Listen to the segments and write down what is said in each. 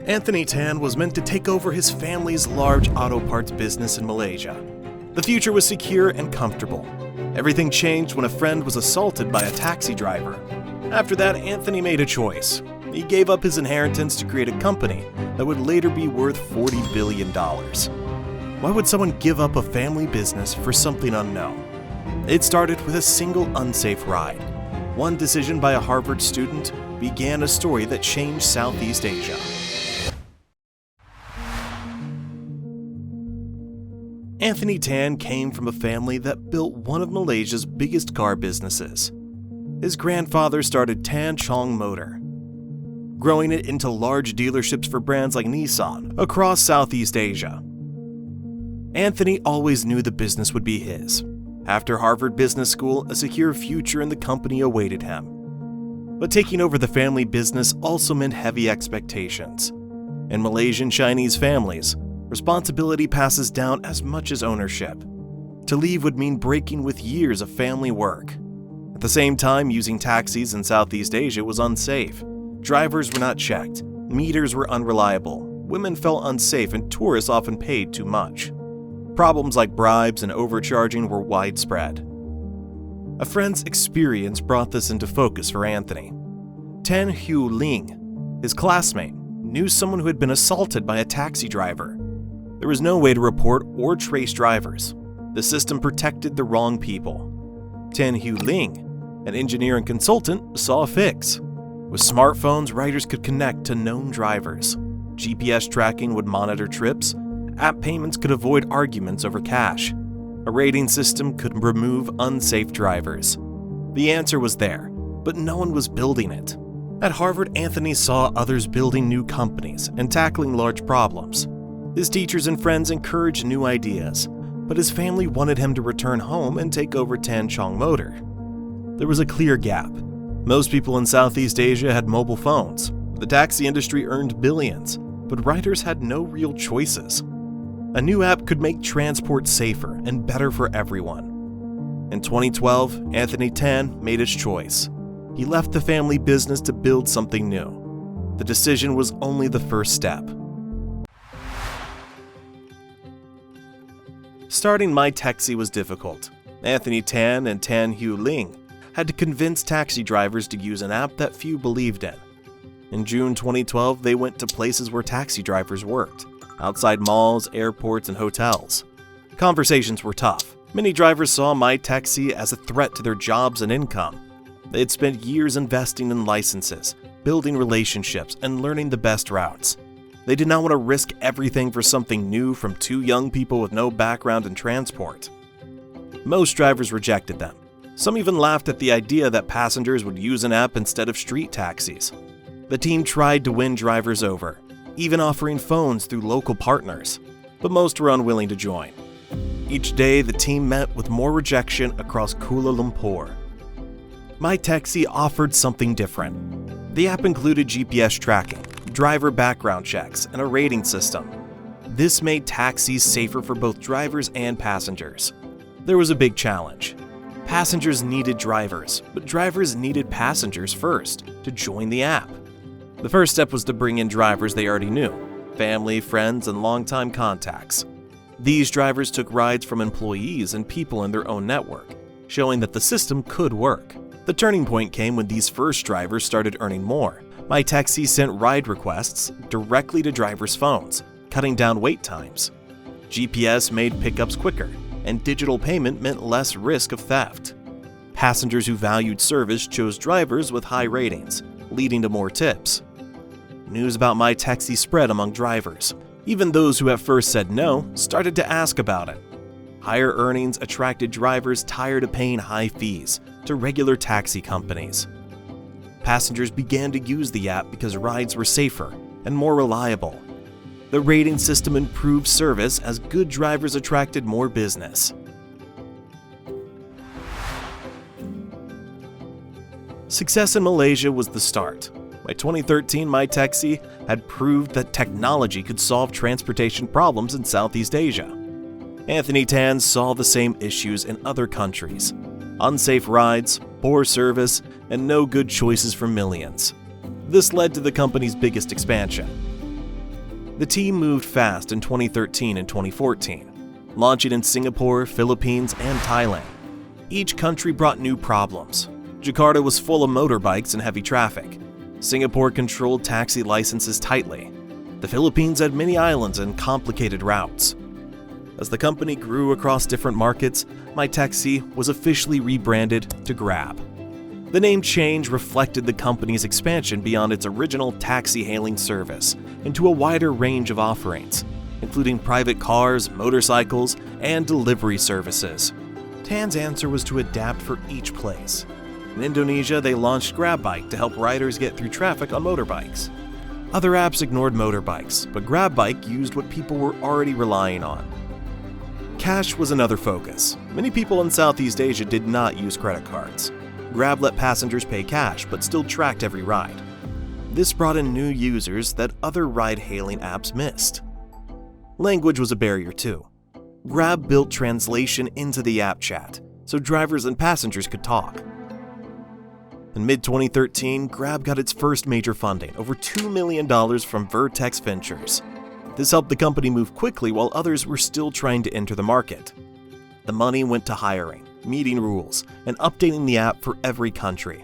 Anthony Tan was meant to take over his family's large auto parts business in Malaysia. The future was secure and comfortable. Everything changed when a friend was assaulted by a taxi driver. After that, Anthony made a choice. He gave up his inheritance to create a company that would later be worth $40 billion. Why would someone give up a family business for something unknown? It started with a single unsafe ride. One decision by a Harvard student began a story that changed Southeast Asia. Anthony Tan came from a family that built one of Malaysia's biggest car businesses. His grandfather started Tan Chong Motor, growing it into large dealerships for brands like Nissan across Southeast Asia. Anthony always knew the business would be his. After Harvard Business School, a secure future in the company awaited him. But taking over the family business also meant heavy expectations. In Malaysian Chinese families, responsibility passes down as much as ownership. To leave would mean breaking with years of family work. At the same time, using taxis in Southeast Asia was unsafe. Drivers were not checked, meters were unreliable, women felt unsafe, and tourists often paid too much. Problems like bribes and overcharging were widespread. A friend's experience brought this into focus for Anthony. Tan Hu Ling, his classmate, knew someone who had been assaulted by a taxi driver. There was no way to report or trace drivers. The system protected the wrong people. Tan Hu Ling, an engineer and consultant, saw a fix. With smartphones, riders could connect to known drivers. GPS tracking would monitor trips. App payments could avoid arguments over cash. A rating system could remove unsafe drivers. The answer was there, but no one was building it. At Harvard, Anthony saw others building new companies and tackling large problems. His teachers and friends encouraged new ideas, but his family wanted him to return home and take over Tan Chong Motor. There was a clear gap. Most people in Southeast Asia had mobile phones. The taxi industry earned billions, but riders had no real choices. A new app could make transport safer and better for everyone. In 2012, Anthony Tan made his choice. He left the family business to build something new. The decision was only the first step. Starting MyTaxi was difficult. Anthony Tan and Tan Hu Ling had to convince taxi drivers to use an app that few believed in. In June 2012, they went to places where taxi drivers worked, outside malls, airports, and hotels. Conversations were tough. Many drivers saw MyTaxi as a threat to their jobs and income. They had spent years investing in licenses, building relationships, and learning the best routes. They did not want to risk everything for something new from two young people with no background in transport. Most drivers rejected them. Some even laughed at the idea that passengers would use an app instead of street taxis. The team tried to win drivers over, even offering phones through local partners, but most were unwilling to join. Each day, the team met with more rejection across Kuala Lumpur. MyTaxi offered something different. The app included GPS tracking, driver background checks, and a rating system. This made taxis safer for both drivers and passengers. There was a big challenge. Passengers needed drivers, but drivers needed passengers first to join the app. The first step was to bring in drivers they already knew, family, friends, and longtime contacts. These drivers took rides from employees and people in their own network, showing that the system could work. The turning point came when these first drivers started earning more. MyTaxi sent ride requests directly to drivers' phones, cutting down wait times. GPS made pickups quicker, and digital payment meant less risk of theft. Passengers who valued service chose drivers with high ratings, leading to more tips. News about MyTaxi spread among drivers. Even those who at first said no started to ask about it. Higher earnings attracted drivers tired of paying high fees to regular taxi companies. Passengers began to use the app because rides were safer and more reliable. The rating system improved service as good drivers attracted more business. Success in Malaysia was the start. By 2013, MyTaxi had proved that technology could solve transportation problems in Southeast Asia. Anthony Tan saw the same issues in other countries: unsafe rides, poor service, and no good choices for millions. This led to the company's biggest expansion. The team moved fast in 2013 and 2014, launching in Singapore, Philippines, and Thailand. Each country brought new problems. Jakarta was full of motorbikes and heavy traffic. Singapore controlled taxi licenses tightly. The Philippines had many islands and complicated routes. As the company grew across different markets, MyTaxi was officially rebranded to Grab. The name change reflected the company's expansion beyond its original taxi-hailing service into a wider range of offerings, including private cars, motorcycles, and delivery services. Tan's answer was to adapt for each place. In Indonesia, they launched GrabBike to help riders get through traffic on motorbikes. Other apps ignored motorbikes, but GrabBike used what people were already relying on. Cash was another focus. Many people in Southeast Asia did not use credit cards. Grab let passengers pay cash, but still tracked every ride. This brought in new users that other ride-hailing apps missed. Language was a barrier too. Grab built translation into the app chat, so drivers and passengers could talk. In mid-2013, Grab got its first major funding, over $2 million from Vertex Ventures. This helped the company move quickly while others were still trying to enter the market. The money went to hiring, meeting rules, and updating the app for every country.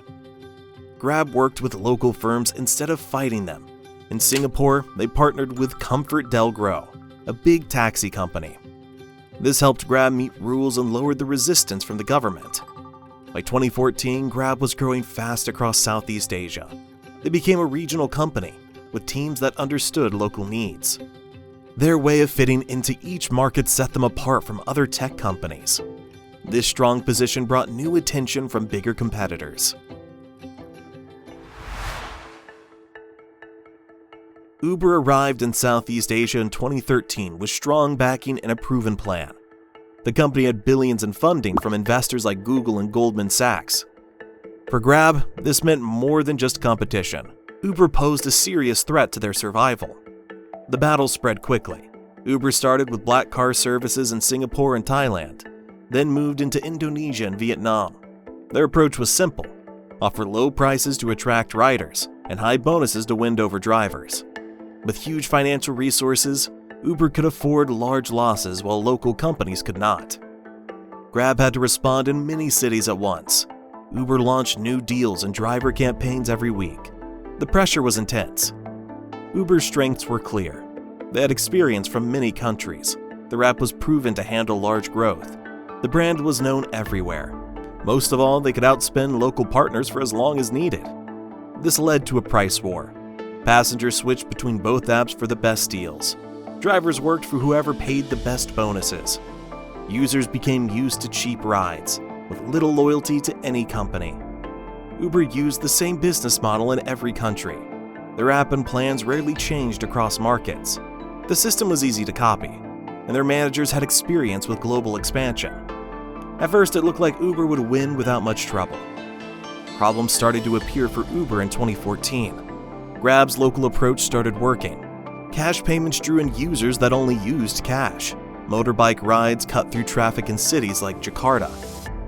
Grab worked with local firms instead of fighting them. In Singapore, they partnered with ComfortDelGro, a big taxi company. This helped Grab meet rules and lowered the resistance from the government. By 2014, Grab was growing fast across Southeast Asia. They became a regional company with teams that understood local needs. Their way of fitting into each market set them apart from other tech companies. This strong position brought new attention from bigger competitors. Uber arrived in Southeast Asia in 2013 with strong backing and a proven plan. The company had billions in funding from investors like Google and Goldman Sachs. For Grab, this meant more than just competition. Uber posed a serious threat to their survival. The battle spread quickly. Uber started with black car services in Singapore and Thailand, then moved into Indonesia and Vietnam. Their approach was simple: offer low prices to attract riders and high bonuses to win over drivers. With huge financial resources, Uber could afford large losses while local companies could not. Grab had to respond in many cities at once. Uber launched new deals and driver campaigns every week. The pressure was intense. Uber's strengths were clear. They had experience from many countries. Their app was proven to handle large growth. The brand was known everywhere. Most of all, they could outspend local partners for as long as needed. This led to a price war. Passengers switched between both apps for the best deals. Drivers worked for whoever paid the best bonuses. Users became used to cheap rides, with little loyalty to any company. Uber used the same business model in every country. Their app and plans rarely changed across markets. The system was easy to copy, and their managers had experience with global expansion. At first, it looked like Uber would win without much trouble. Problems started to appear for Uber in 2014. Grab's local approach started working. Cash payments drew in users that only used cash. Motorbike rides cut through traffic in cities like Jakarta.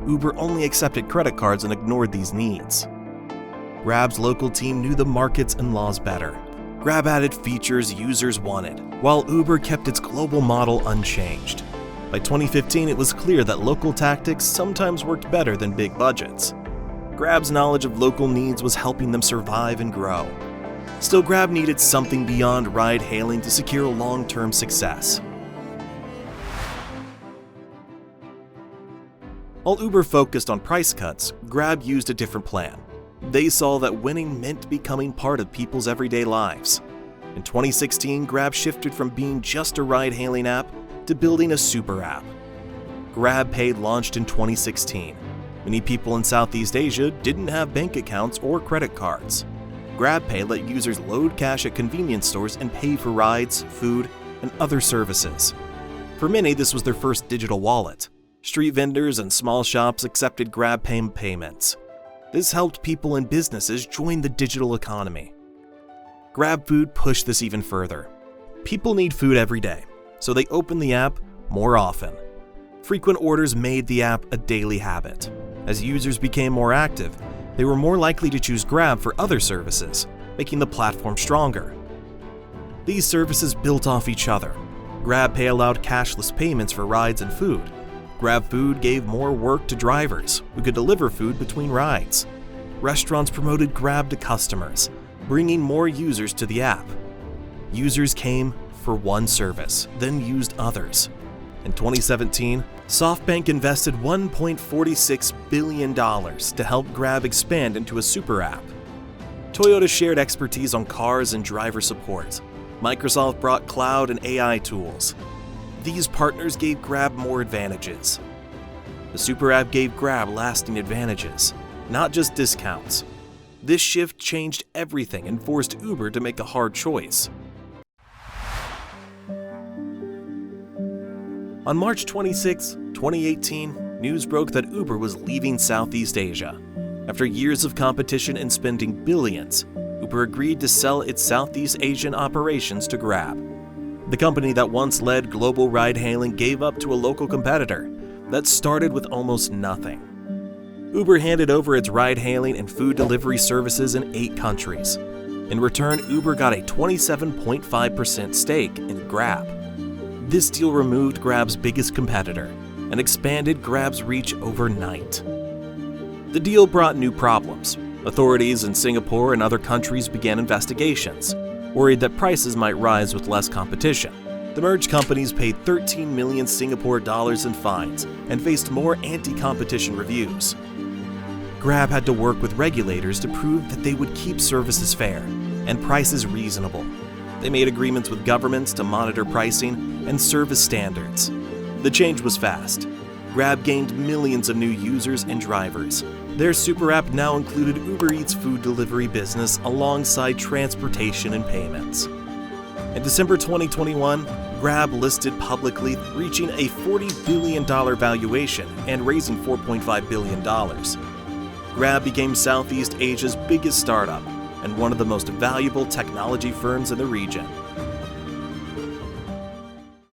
Uber only accepted credit cards and ignored these needs. Grab's local team knew the markets and laws better. Grab added features users wanted, while Uber kept its global model unchanged. By 2015, it was clear that local tactics sometimes worked better than big budgets. Grab's knowledge of local needs was helping them survive and grow. Still, Grab needed something beyond ride-hailing to secure long-term success. While Uber focused on price cuts, Grab used a different plan. They saw that winning meant becoming part of people's everyday lives. In 2016, Grab shifted from being just a ride-hailing app to building a super app. GrabPay launched in 2016. Many people in Southeast Asia didn't have bank accounts or credit cards. GrabPay let users load cash at convenience stores and pay for rides, food, and other services. For many, this was their first digital wallet. Street vendors and small shops accepted GrabPay payments. This helped people and businesses join the digital economy. GrabFood pushed this even further. People need food every day, so they open the app more often. Frequent orders made the app a daily habit. As users became more active, they were more likely to choose Grab for other services, making the platform stronger. These services built off each other. GrabPay allowed cashless payments for rides and food. GrabFood gave more work to drivers who could deliver food between rides. Restaurants promoted Grab to customers, bringing more users to the app. Users came for one service, then used others. In 2017, SoftBank invested $1.46 billion to help Grab expand into a super app. Toyota shared expertise on cars and driver support. Microsoft brought cloud and AI tools. These partners gave Grab more advantages. The super app gave Grab lasting advantages, not just discounts. This shift changed everything and forced Uber to make a hard choice. On March 26, 2018, news broke that Uber was leaving Southeast Asia. After years of competition and spending billions, Uber agreed to sell its Southeast Asian operations to Grab. The company that once led global ride-hailing gave up to a local competitor that started with almost nothing. Uber handed over its ride-hailing and food delivery services in 8 countries. In return, Uber got a 27.5% stake in Grab. This deal removed Grab's biggest competitor and expanded Grab's reach overnight. The deal brought new problems. Authorities in Singapore and other countries began investigations, worried that prices might rise with less competition. The merged companies paid 13 million Singapore dollars in fines and faced more anti-competition reviews. Grab had to work with regulators to prove that they would keep services fair and prices reasonable. They made agreements with governments to monitor pricing and service standards. The change was fast. Grab gained millions of new users and drivers. Their super app now included Uber Eats food delivery business alongside transportation and payments. In December 2021, Grab listed publicly, reaching a $40 billion valuation and raising $4.5 billion. Grab became Southeast Asia's biggest startup and one of the most valuable technology firms in the region.